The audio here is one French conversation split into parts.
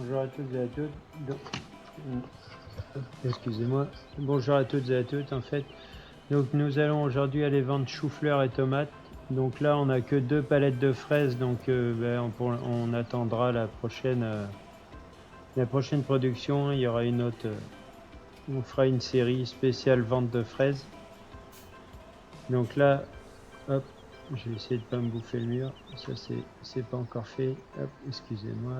Bonjour à toutes et à tous. Excusez-moi. Bonjour à toutes et à tous. En fait, donc nous allons aujourd'hui aller vendre chou-fleur et tomates. Donc là, on n'a que 2 palettes de fraises, donc on attendra la prochaine production. Il y aura une autre. On fera une série spéciale vente de fraises. Donc là, hop, je vais essayer de pas me bouffer le mur. Ça, c'est pas encore fait. Hop, excusez-moi.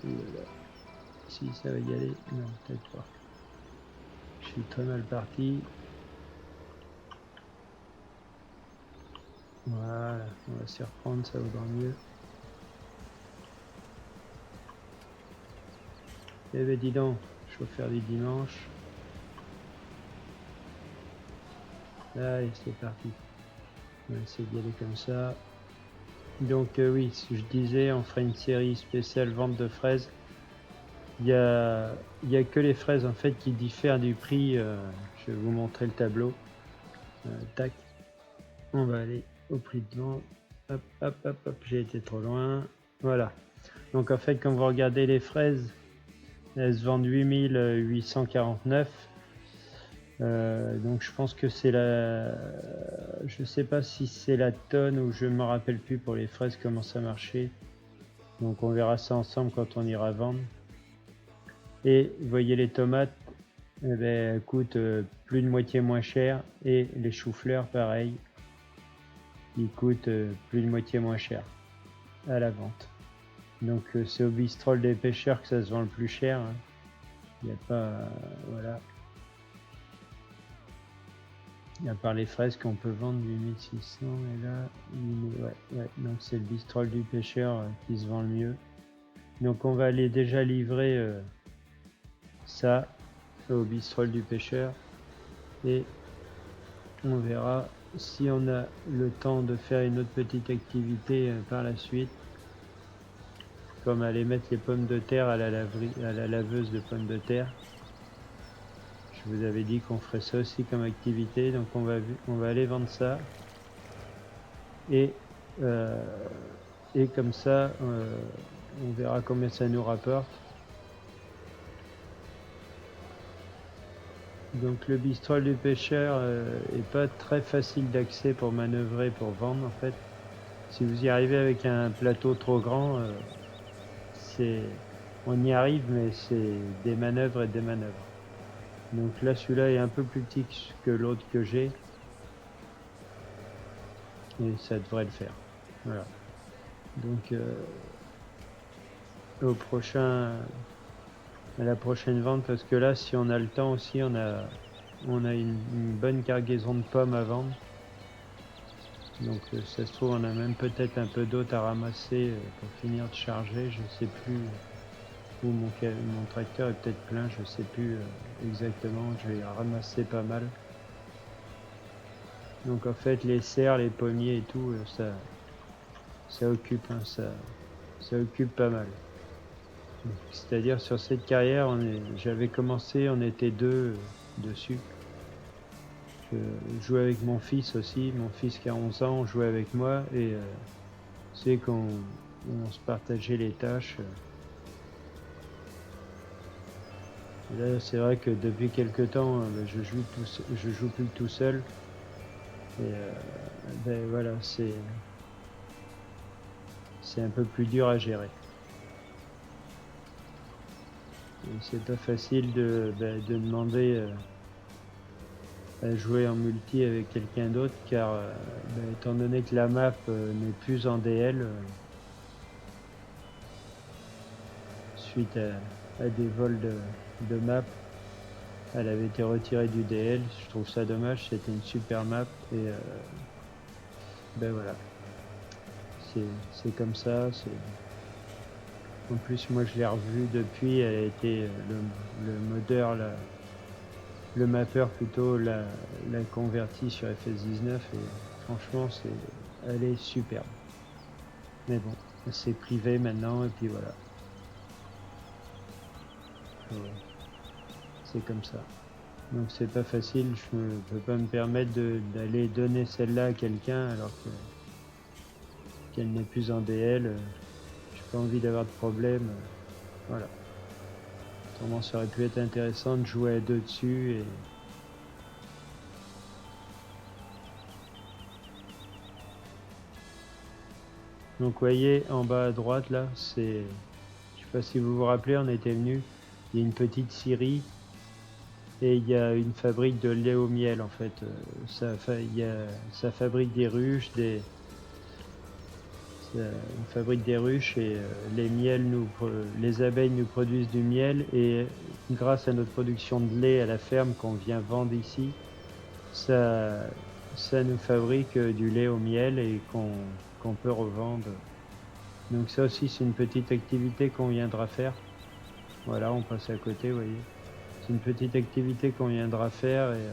Oulala. Si ça va y aller, non, peut-être pas. Je suis très mal parti. Voilà, on va s'y reprendre, ça vaudra mieux. Eh ben dis donc, chauffeur du dimanche. Allez, c'est parti. On va essayer d'y aller comme ça. Donc oui, ce que je disais, on fera une série spéciale vente de fraises. Il y a que les fraises en fait qui diffèrent du prix. Je vais vous montrer le tableau. Tac. On va aller au prix de vente. Hop, hop, hop, hop, j'ai été trop loin. Voilà. Donc en fait, quand vous regardez les fraises, elles se vendent 8849. Donc je pense que c'est la... Je sais pas si c'est la tonne ou je me rappelle plus pour les fraises comment ça marchait. Donc on verra ça ensemble quand on ira vendre. Et vous voyez les tomates, eh ben, elles coûtent plus de moitié moins cher. Et les choux-fleurs pareil, ils coûtent plus de moitié moins cher à la vente. Donc c'est au bistrol des pêcheurs que ça se vend le plus cher. Hein. Il n'y a pas... voilà. À part les fraises qu'on peut vendre 8600 et là, ouais, donc c'est le bistrol du pêcheur qui se vend le mieux. Donc on va aller déjà livrer ça au bistrol du pêcheur et on verra si on a le temps de faire une autre petite activité par la suite, comme aller mettre les pommes de terre à la laveuse de pommes de terre. Je vous avais dit qu'on ferait ça aussi comme activité, donc on va aller vendre ça. Et comme ça, on verra combien ça nous rapporte. Donc le bistrol du pêcheur est pas très facile d'accès pour manœuvrer, pour vendre en fait. Si vous y arrivez avec un plateau trop grand, on y arrive, mais c'est des manœuvres et des manœuvres. Donc là, celui-là est un peu plus petit que l'autre que j'ai. Et ça devrait le faire. Voilà. Donc à la prochaine vente, parce que là, si on a le temps aussi, on a une bonne cargaison de pommes à vendre. Donc ça se trouve, on a même peut-être un peu d'autres à ramasser pour finir de charger. Je sais plus où mon tracteur est peut-être plein, je sais plus exactement. Je vais ramasser pas mal. Donc en fait, les serres, les pommiers et tout, ça occupe, hein, ça occupe pas mal. C'est-à-dire sur cette carrière, j'avais commencé, on était 2 dessus. Je jouais avec mon fils aussi, mon fils qui a 11 ans, jouait avec moi et c'est qu'on se partageait les tâches. Et là, c'est vrai que depuis quelque temps, je joue plus tout seul. Et ben voilà, c'est un peu plus dur à gérer. Et c'est pas facile de demander à jouer en multi avec quelqu'un d'autre car étant donné que la map n'est plus en DL suite à des vols de map, elle avait été retirée du DL. Je trouve ça dommage, c'était une super map et ben voilà, c'est comme ça. En plus moi je l'ai revue depuis, elle a été le modeur, le mapper plutôt l'a converti sur FS19 et franchement elle est superbe. Mais bon, c'est privé maintenant et puis voilà. C'est comme ça. Donc c'est pas facile, je ne peux pas me permettre d'aller donner celle-là à quelqu'un alors qu'elle n'est plus en DL. pas envie d'avoir de problème. Voilà. Autrement, ça aurait pu être intéressant de jouer à deux dessus. Et... Donc, vous voyez, en bas à droite, là, c'est... Je sais pas si vous vous rappelez, on était venu. Il y a une petite scierie et il y a une fabrique de lait au miel, en fait. Ça fabrique des ruches, on fabrique des ruches et les abeilles nous produisent du miel et grâce à notre production de lait à la ferme qu'on vient vendre ici, ça nous fabrique du lait au miel et qu'on peut revendre. Donc ça aussi c'est une petite activité qu'on viendra faire. Voilà, on passe à côté, vous voyez. C'est une petite activité qu'on viendra faire et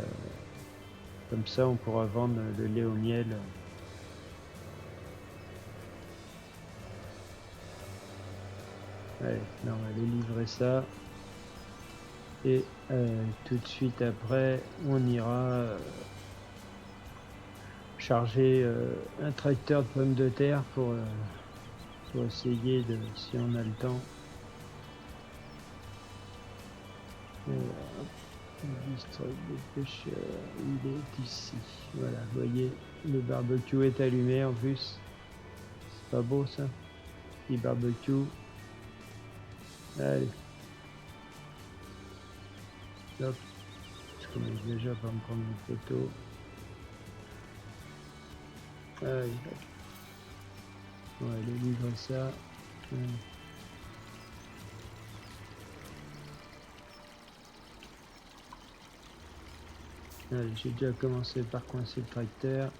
comme ça on pourra vendre le lait au miel. Allez, là on va aller livrer ça. Et tout de suite après, on ira charger un tracteur de pommes de terre pour essayer de, si on a le temps. Le district de pêcheurs, il est ici. Voilà, vous voyez, le barbecue est allumé en plus. C'est pas beau ça? Petit barbecue. Allez. Hop. Je commence déjà par me prendre une photo. Allez. On va aller livrer ça. Allez, j'ai déjà commencé par coincer le tracteur.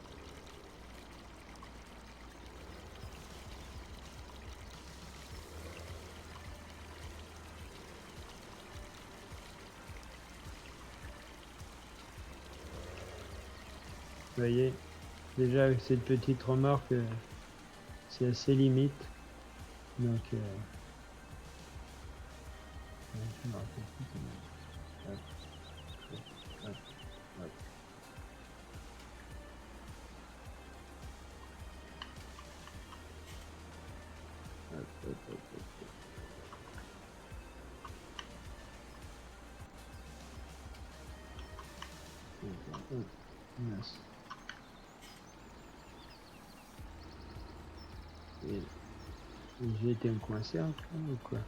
Vous voyez, déjà avec cette petite remorque, c'est assez limite. Donc, je me rappelle plus comment. Hop, hop, hop. Hop, hop, hop, hop. Mince. Et j'ai été me coincer encore ou quoi?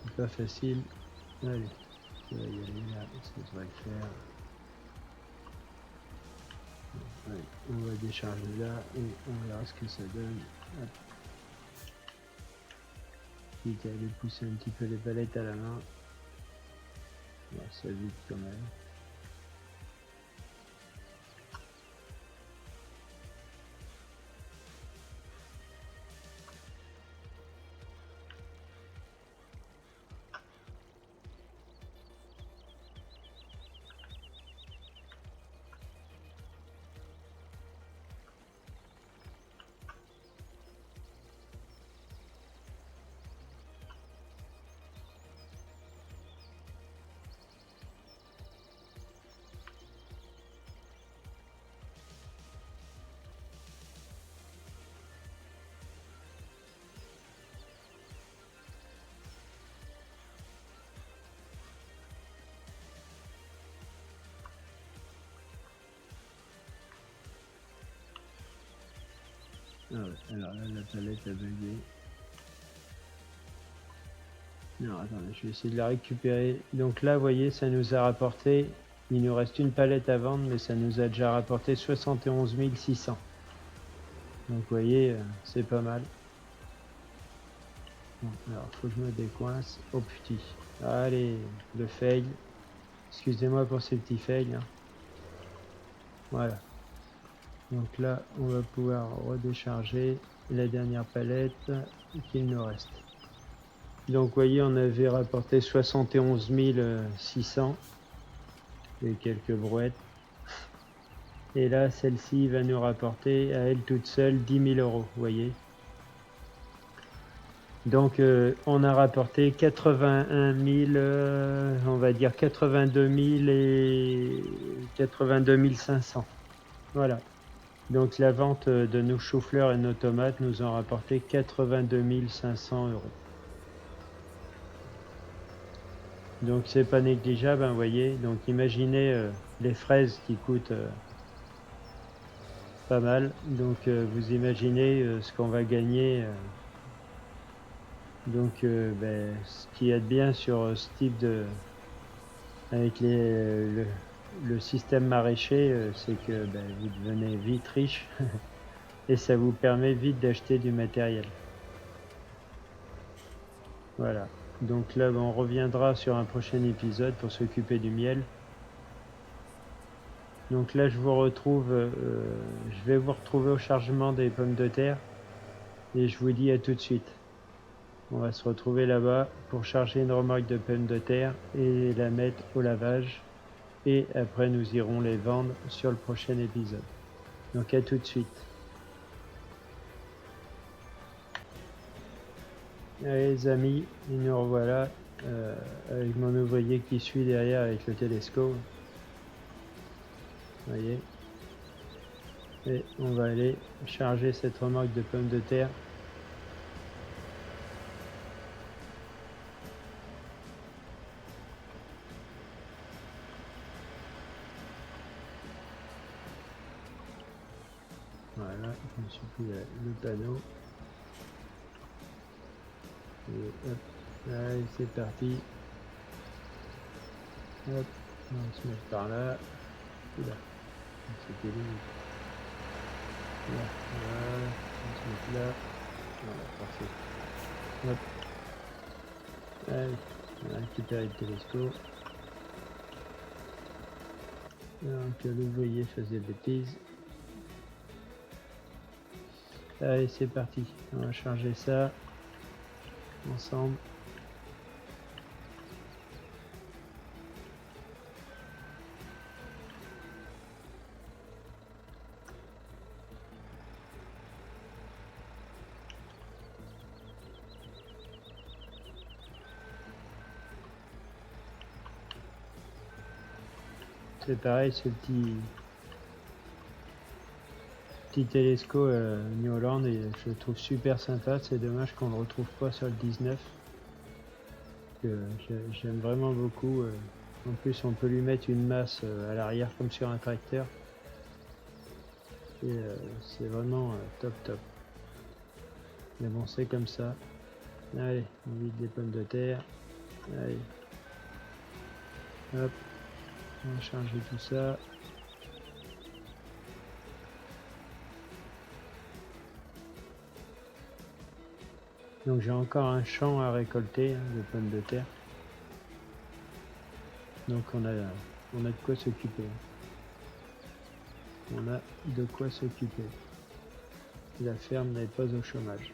C'est pas facile. Allez, ça va y aller là, ça devrait le faire. Allez, on va décharger là et on verra ce que ça donne. Hop. Quitte à aller pousser un petit peu les palettes à la main. Bon, ça vite quand même. Ah ouais, alors là, la palette a bugué. Non, attendez, je vais essayer de la récupérer. Donc là, vous voyez, ça nous a rapporté, il nous reste une palette à vendre, mais ça nous a déjà rapporté 71 600. Donc vous voyez, c'est pas mal. Bon, alors, faut que je me décoince. Oh putain. Allez, le fail. Excusez-moi pour ces petits fails. Hein. Voilà. Donc là, on va pouvoir redécharger la dernière palette qu'il nous reste. Donc vous voyez, on avait rapporté 71 600 et quelques brouettes. Et là, celle-ci va nous rapporter à elle toute seule 10 000 euros, vous voyez. Donc on a rapporté 81 000, on va dire 82 000 et 82 500. Voilà. Donc la vente de nos choux-fleurs et nos tomates nous ont rapporté 82 500 euros. Donc c'est pas négligeable, hein, vous voyez. Donc imaginez les fraises qui coûtent pas mal. Donc vous imaginez ce qu'on va gagner. Donc ce qu'il y a de bien sur ce type de... avec le système maraîcher, c'est que vous devenez vite riche et ça vous permet vite d'acheter du matériel. Voilà. Donc là, on reviendra sur un prochain épisode pour s'occuper du miel. Donc là, je vous retrouve, je vais vous retrouver au chargement des pommes de terre et je vous dis à tout de suite. On va se retrouver là-bas pour charger une remorque de pommes de terre et la mettre au lavage. Et après, nous irons les vendre sur le prochain épisode. Donc à tout de suite. Allez les amis, et nous revoilà avec mon ouvrier qui suit derrière avec le télescope. Vous voyez. Et on va aller charger cette remorque de pommes de terre. Voilà, je me suis pris le panneau. Et hop, allez, c'est parti. Hop, on va se mettre par là. Oula, c'était limite. Là, voilà, on va se mettre là. Voilà, parfait. Hop. Allez, on va récupérer le télescope. Donc l'ouvrier faisait bêtise. Allez, c'est parti. On va charger ça ensemble. C'est pareil, ce petit télescope New Holland, et je le trouve super sympa. C'est dommage qu'on ne le retrouve pas sur le 19. J'aime vraiment beaucoup. En plus, on peut lui mettre une masse à l'arrière comme sur un tracteur. Et c'est vraiment top top. Mais bon, c'est comme ça. Allez, on vide les pommes de terre. Allez. Hop. On va charger tout ça. Donc j'ai encore un champ à récolter de pommes de terre. Donc on a de quoi s'occuper. On a de quoi s'occuper. La ferme n'est pas au chômage.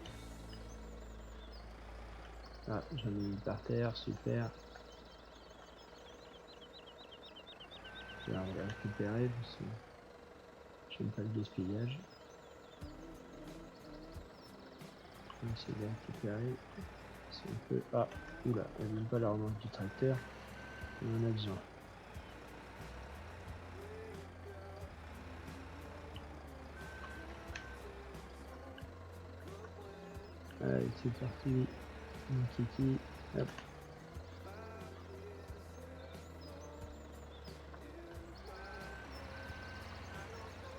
Ah, j'en ai mis par terre, super. On va récupérer parce que j'aime pas le gaspillage. On va essayer de récupérer. Si on peut. Ah, oula, elle n'aime pas la remorque du tracteur. On en a besoin. Allez, c'est parti. Mon kiki. Hop.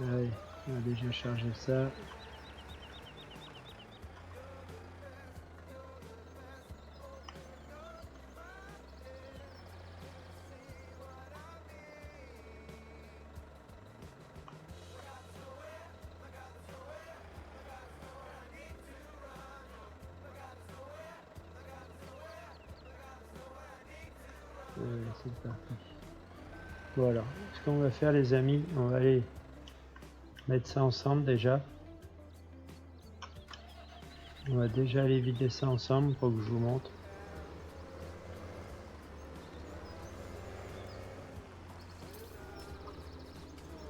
Allez, on a déjà chargé ça. C'est parti. Voilà, ce qu'on va faire les amis, on va aller mettre ça ensemble déjà. On va déjà aller vider ça ensemble pour que je vous montre.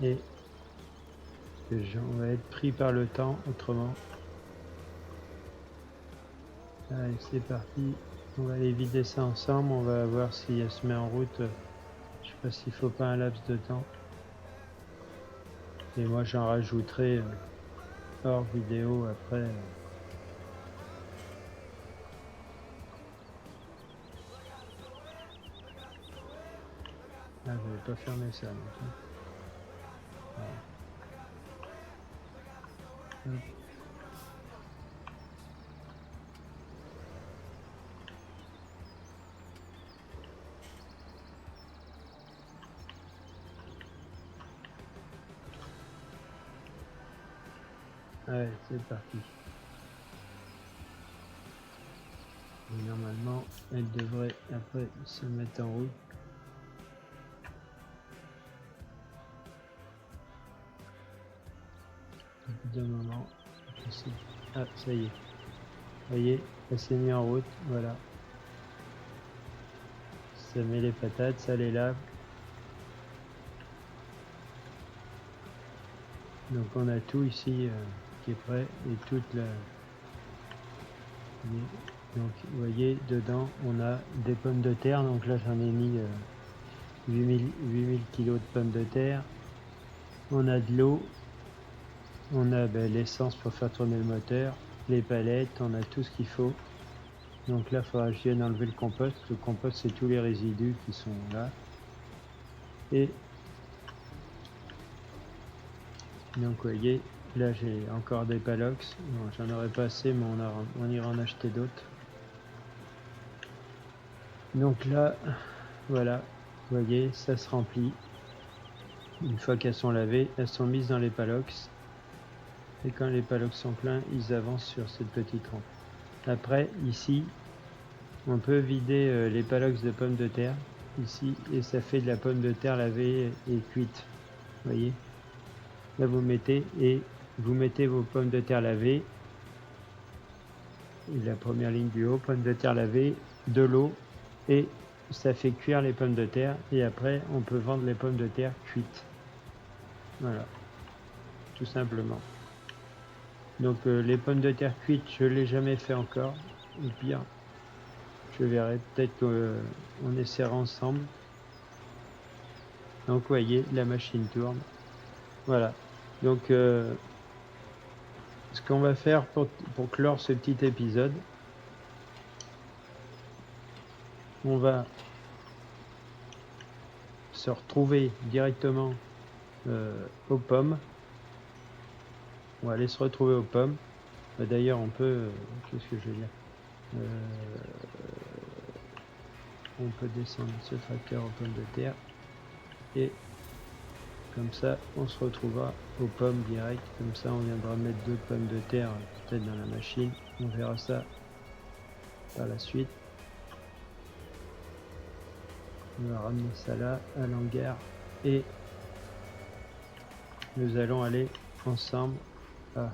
Et on va être pris par le temps autrement. Allez, c'est parti. On va aller vider ça ensemble. On va voir si elle se met en route. Je sais pas s'il faut pas un laps de temps. Et moi j'en rajouterai hors vidéo après. Ah, j'avais pas fermé ça non plus. Voilà. Allez, c'est parti. Et normalement, elle devrait après se mettre en route. Au bout d'un moment, je sais. Ah, ça y est. Vous voyez, elle s'est mise en route. Voilà. Ça met les patates, ça les lave. Donc on a tout ici qui est prêt et toute la. Donc vous voyez, dedans on a des pommes de terre. Donc là j'en ai mis 8000 kg de pommes de terre. On a de l'eau. On a l'essence pour faire tourner le moteur, les palettes, on a tout ce qu'il faut. Donc là, il faudra que je vienne enlever le compost. Le compost, c'est tous les résidus qui sont là. Et donc, vous voyez, là, j'ai encore des palox. Bon, j'en aurais pas assez, mais on ira en acheter d'autres. Donc là, voilà, vous voyez, ça se remplit. Une fois qu'elles sont lavées, elles sont mises dans les palox. Et quand les palox sont pleins, ils avancent sur cette petite rampe. Après, ici, on peut vider les palox de pommes de terre ici et ça fait de la pomme de terre lavée et cuite. Vous voyez, là vous mettez vos pommes de terre lavées. Et la première ligne du haut, pommes de terre lavées, de l'eau et ça fait cuire les pommes de terre et après on peut vendre les pommes de terre cuites. Voilà, tout simplement. Donc les pommes de terre cuites, je ne l'ai jamais fait encore. Au pire, je verrai, peut-être qu'on essaiera ensemble. Donc vous voyez, la machine tourne. Voilà. Donc ce qu'on va faire pour clore ce petit épisode, on va se retrouver directement aux pommes. On va aller se retrouver aux pommes. D'ailleurs, on peut... qu'est-ce que je veux dire on peut descendre ce tracteur aux pommes de terre. Et comme ça, on se retrouvera aux pommes direct. Comme ça, on viendra mettre d'autres pommes de terre peut-être dans la machine. On verra ça par la suite. On va ramener ça là, à l'hangar. Et nous allons aller ensemble. Ah,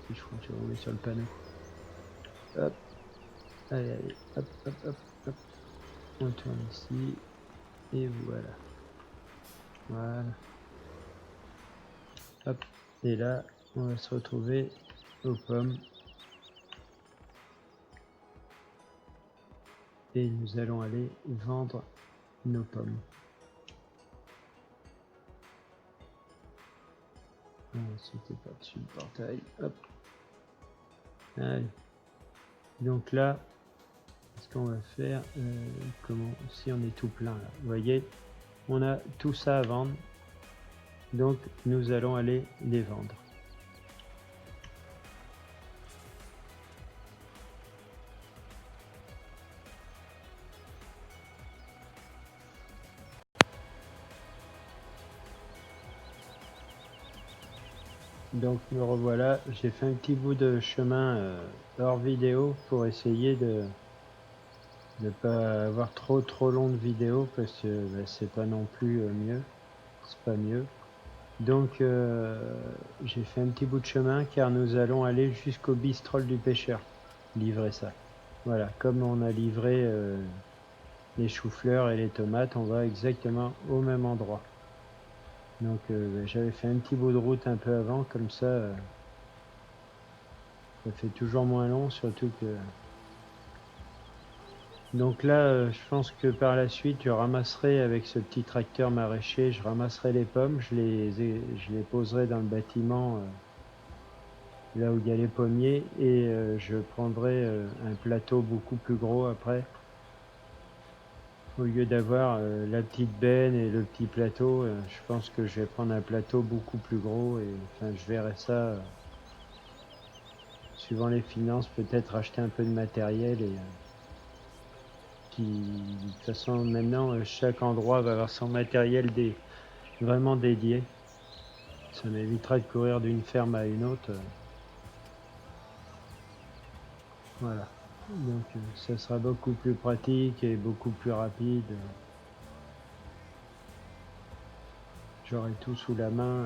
si je crois que je vais rouler sur le panneau. Hop. Allez, allez. Hop, hop, hop, hop. On tourne ici. Et voilà. Voilà. Hop. Et là, on va se retrouver aux pommes. Et nous allons aller vendre nos pommes. C'était pas dessus le portail. Hop. Allez. Donc là, ce qu'on va faire, comment, si on est tout plein là, vous voyez, on a tout ça à vendre. Donc nous allons aller les vendre. Donc me revoilà, j'ai fait un petit bout de chemin hors vidéo pour essayer de ne pas avoir trop long de vidéo parce que c'est pas non plus mieux, c'est pas mieux. Donc j'ai fait un petit bout de chemin car nous allons aller jusqu'au bistrol du pêcheur, livrer ça. Voilà, comme on a livré les choux-fleurs et les tomates, on va exactement au même endroit. Donc j'avais fait un petit bout de route un peu avant, comme ça ça fait toujours moins long, surtout que Donc là, je pense que par la suite, je ramasserai avec ce petit tracteur maraîcher, je ramasserai les pommes, je les poserai dans le bâtiment, là où il y a les pommiers, et je prendrai un plateau beaucoup plus gros après. Au lieu d'avoir la petite benne et le petit plateau, je pense que je vais prendre un plateau beaucoup plus gros, et enfin je verrai ça, suivant les finances, peut-être acheter un peu de matériel et de toute façon maintenant chaque endroit va avoir son matériel vraiment dédié. Ça m'évitera de courir d'une ferme à une autre. Voilà. Donc ça sera beaucoup plus pratique et beaucoup plus rapide. J'aurai tout sous la main.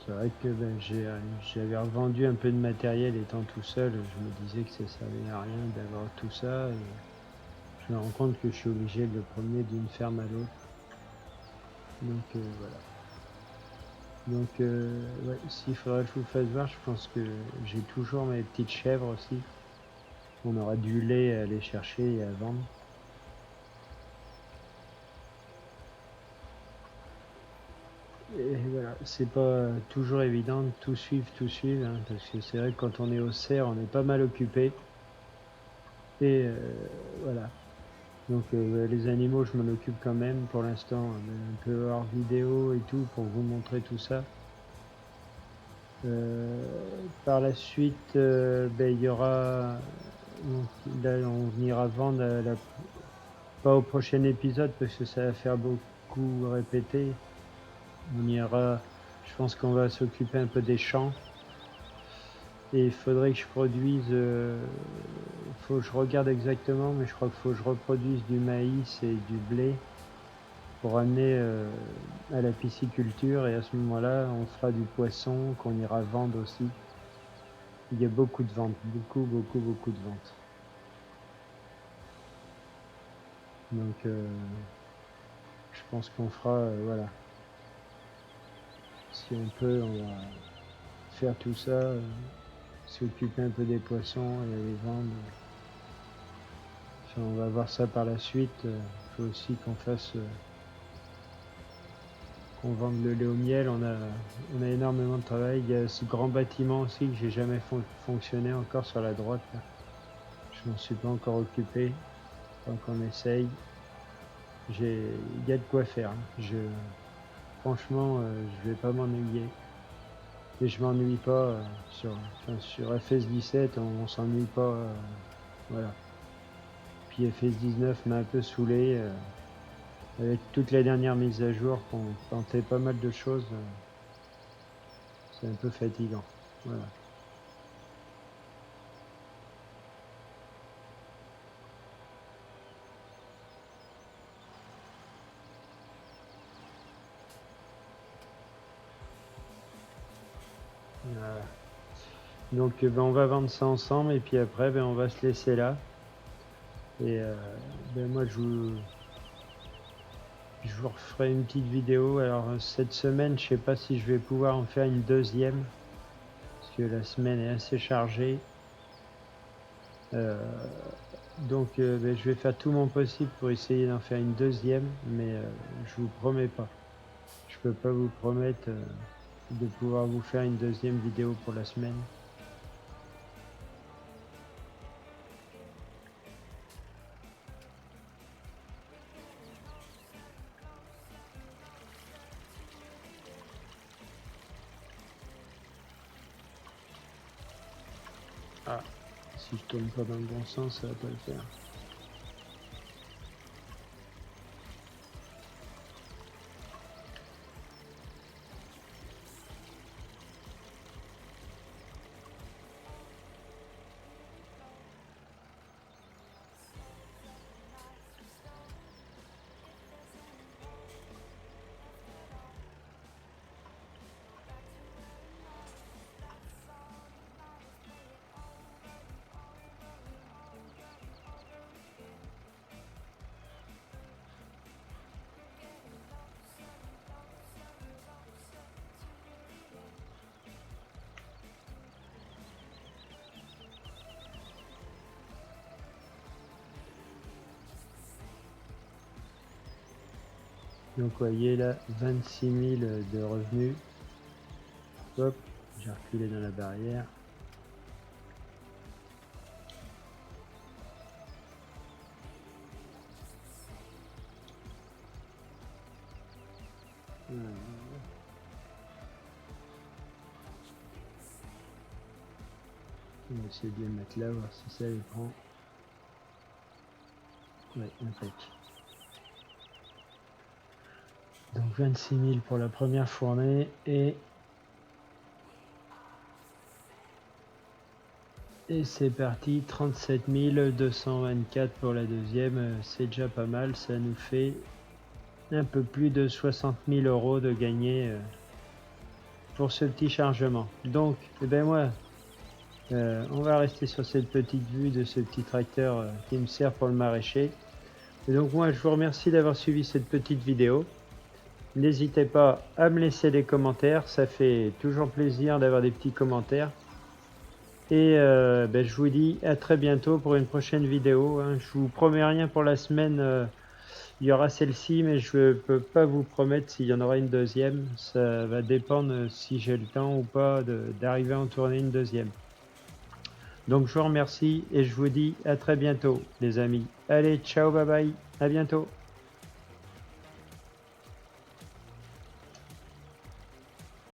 C'est vrai que ben, j'avais revendu un peu de matériel étant tout seul. Je me disais que ça servait à rien d'avoir tout ça. Et je me rends compte que je suis obligé de le promener d'une ferme à l'autre. Donc voilà. Donc ouais, s'il faudrait que je vous fasse voir, je pense que j'ai toujours mes petites chèvres aussi. On aura du lait à aller chercher et à vendre. Et voilà, c'est pas toujours évident de tout suivre, hein, parce que c'est vrai que quand on est au cerf, on est pas mal occupé. Et voilà. Donc les animaux, je m'en occupe quand même pour l'instant, un peu hors vidéo et tout, pour vous montrer tout ça. Par la suite, ben, il y aura, donc, là, on ira vendre pas au prochain épisode parce que ça va faire beaucoup répéter. On ira, je pense qu'on va s'occuper un peu des champs. Et il faudrait que je produise, faut que je regarde exactement, mais je crois qu'il faut que je reproduise du maïs et du blé pour amener à la pisciculture, et à ce moment-là, on fera du poisson qu'on ira vendre aussi. Il y a beaucoup de ventes, beaucoup de ventes. Donc, je pense qu'on fera, voilà, si on peut, on va faire tout ça, s'occuper un peu des poissons et les vendre. Enfin, on va voir ça par la suite. Il faut aussi qu'on vende le lait au miel. On a énormément de travail. Il y a ce grand bâtiment aussi que j'ai jamais fonctionné encore sur la droite, là. Je m'en suis pas encore occupé. Donc on essaye. Il y a de quoi faire, hein. Franchement, je vais pas m'ennuyer. Et je m'ennuie pas sur FS17, on s'ennuie pas. Voilà. Puis FS19 m'a un peu saoulé. Avec toutes les dernières mises à jour qu'on tentait pas mal de choses, c'est un peu fatigant. Voilà. Voilà. Donc ben, on va vendre ça ensemble et puis après ben, on va se laisser là. Et ben, moi je vous referai une petite vidéo. Alors cette semaine, je sais pas si je vais pouvoir en faire une deuxième, parce que la semaine est assez chargée. Euh, donc ben, je vais faire tout mon possible pour essayer d'en faire une deuxième, mais je vous promets pas. Je peux pas vous promettre de pouvoir vous faire une deuxième vidéo pour la semaine. Ah, si je tourne pas dans le bon sens, ça va pas le faire. Donc vous voyez là, 26 000 de revenus. Hop, j'ai reculé dans la barrière. On va essayer de les mettre là, voir si ça les prend. Ouais, impec. Donc 26 000 pour la première fournée et c'est parti, 37 224 pour la deuxième, c'est déjà pas mal, ça nous fait un peu plus de 60 000 euros de gagné pour ce petit chargement. Donc, eh ben moi, on va rester sur cette petite vue de ce petit tracteur qui me sert pour le maraîcher. Et donc moi, je vous remercie d'avoir suivi cette petite vidéo. N'hésitez pas à me laisser des commentaires, ça fait toujours plaisir d'avoir des petits commentaires. Et je vous dis à très bientôt pour une prochaine vidéo. Hein. Je vous promets rien pour la semaine, il y aura celle-ci, mais je ne peux pas vous promettre s'il y en aura une deuxième. Ça va dépendre si j'ai le temps ou pas d'arriver à en tourner une deuxième. Donc je vous remercie et je vous dis à très bientôt les amis. Allez, ciao, bye bye, à bientôt.